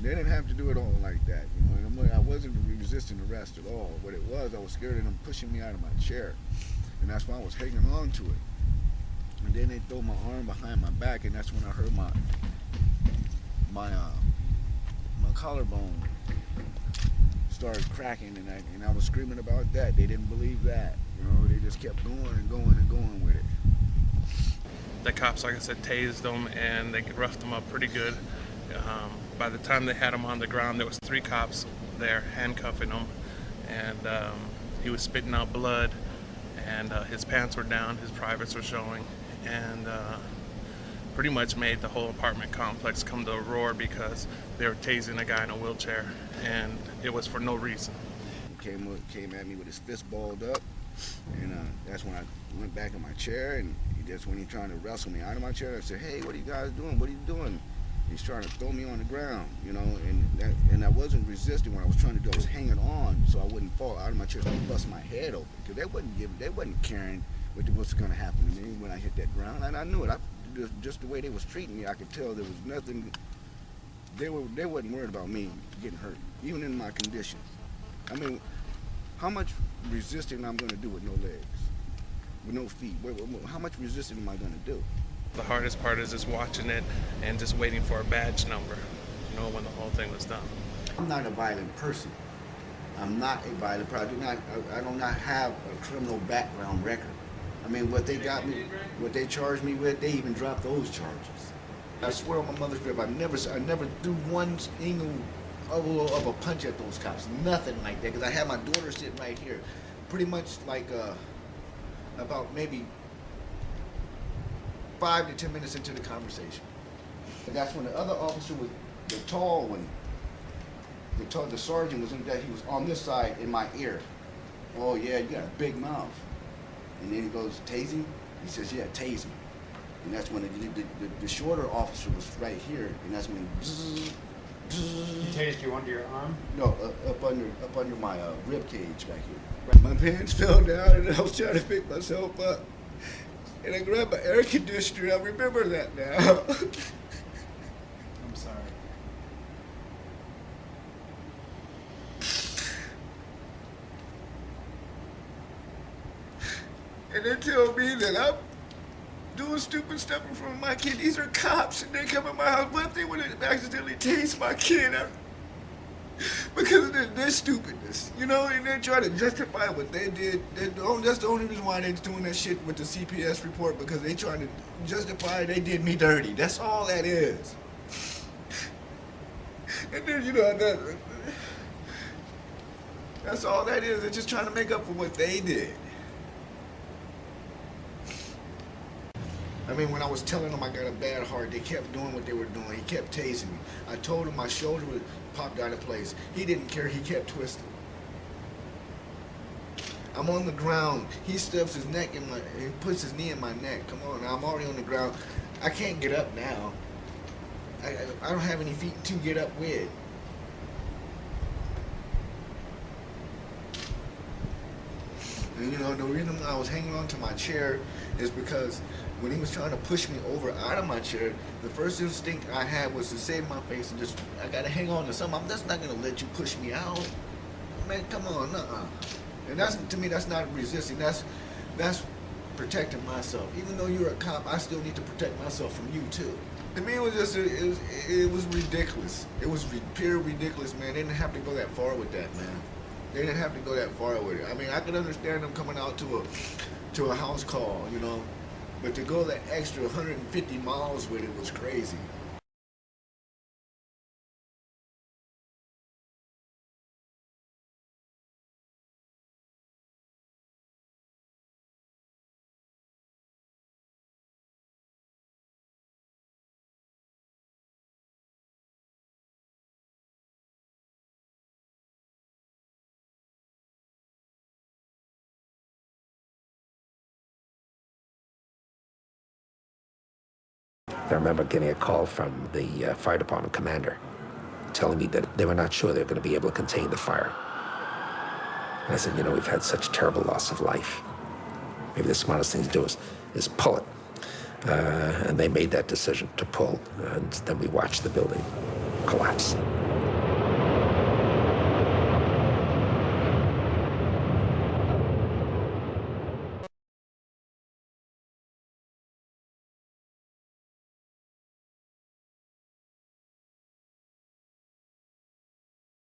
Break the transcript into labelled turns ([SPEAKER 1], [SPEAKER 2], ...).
[SPEAKER 1] They didn't have to do it all like that, you know. And I wasn't resisting arrest at all. What it was, I was scared of them pushing me out of my chair, and that's why I was hanging on to it. And then they throw my arm behind my back, and that's when I heard my collarbone started cracking, and I was screaming about that. They didn't believe that, you know. They just kept going and going and going with it.
[SPEAKER 2] The cops, like I said, tased him, and they roughed him up pretty good. By the time they had him on the ground, there was 3 cops there handcuffing him, and he was spitting out blood, and his pants were down, his privates were showing, and pretty much made the whole apartment complex come to a roar because they were tasing a guy in a wheelchair, and it was for no reason.
[SPEAKER 1] He came at me with his fist balled up, and that's when I went back in my chair, and that's when he trying to wrestle me out of my chair. I said, "Hey, what are you guys doing? What are you doing?" He's trying to throw me on the ground, you know, and I wasn't resisting. What I was trying to do, I was hanging on so I wouldn't fall out of my chair and bust my head open, because they wasn't caring what's going to happen to me when I hit that ground. And I knew it. Just the way they was treating me, I could tell there was nothing. They wasn't worried about me getting hurt, even in my condition. I mean, how much resisting I'm going to do with no legs, with no feet? How much resisting am I going to do?
[SPEAKER 2] The hardest part is just watching it and just waiting for a badge number, you know, when the whole thing was done.
[SPEAKER 1] I'm not a violent person. I'm not a violent person. I do not have a criminal background record. I mean, what they charged me with, they even dropped those charges. I swear on my mother's grave, I never threw one single of a punch at those cops. Nothing like that, because I had my daughter sitting right here. Pretty much like about maybe 5 to 10 minutes into the conversation. And that's when the other officer was, the tall one, the sergeant was in that, he was on this side in my ear. "Oh yeah, you got a big mouth." And then he goes, "Tasing?" He says, "Yeah, tasing." And that's when the shorter officer was right here, and that's when he
[SPEAKER 3] He tased you under your arm?
[SPEAKER 1] No, up under my rib cage back here. My pants fell down, and I was trying to pick myself up. And I grabbed my air conditioner. I remember that now.
[SPEAKER 3] I'm sorry.
[SPEAKER 1] And they tell me that I'm doing stupid stuff in front of my kid. These are cops, and they come in my house. What if they would have accidentally tased my kid? Because of their stupidness, you know, and they're trying to justify what they did. That's the only reason why they're doing that shit with the CPS report, because they trying to justify they did me dirty. That's all that is. And then, you know, that's all that is. They're just trying to make up for what they did. I mean, when I was telling them I got a bad heart, they kept doing what they were doing. He kept tasing me. I told him my shoulder would popped out of place. He didn't care. He kept twisting. I'm on the ground. He stuffs his neck in he puts his knee in my neck. Come on, I'm already on the ground. I can't get up now. I don't have any feet to get up with. And you know, the reason I was hanging on to my chair is because when he was trying to push me over out of my chair, the first instinct I had was to save my face and just, I gotta hang on to something. I'm just not gonna let you push me out. Man, come on, And that's, to me, that's not resisting. That's protecting myself. Even though you're a cop, I still need to protect myself from you too. To me, it was just, it was ridiculous. It was pure ridiculous, man. They didn't have to go that far with that, man. They didn't have to go that far with it. I mean, I could understand them coming out to a house call, you know, but to go that extra 150 miles with it was crazy.
[SPEAKER 4] I remember getting a call from the fire department commander telling me that they were not sure they were going to be able to contain the fire. And I said, you know, we've had such terrible loss of life. Maybe the smartest thing to do is pull it. And they made that decision to pull, and then we watched the building collapse.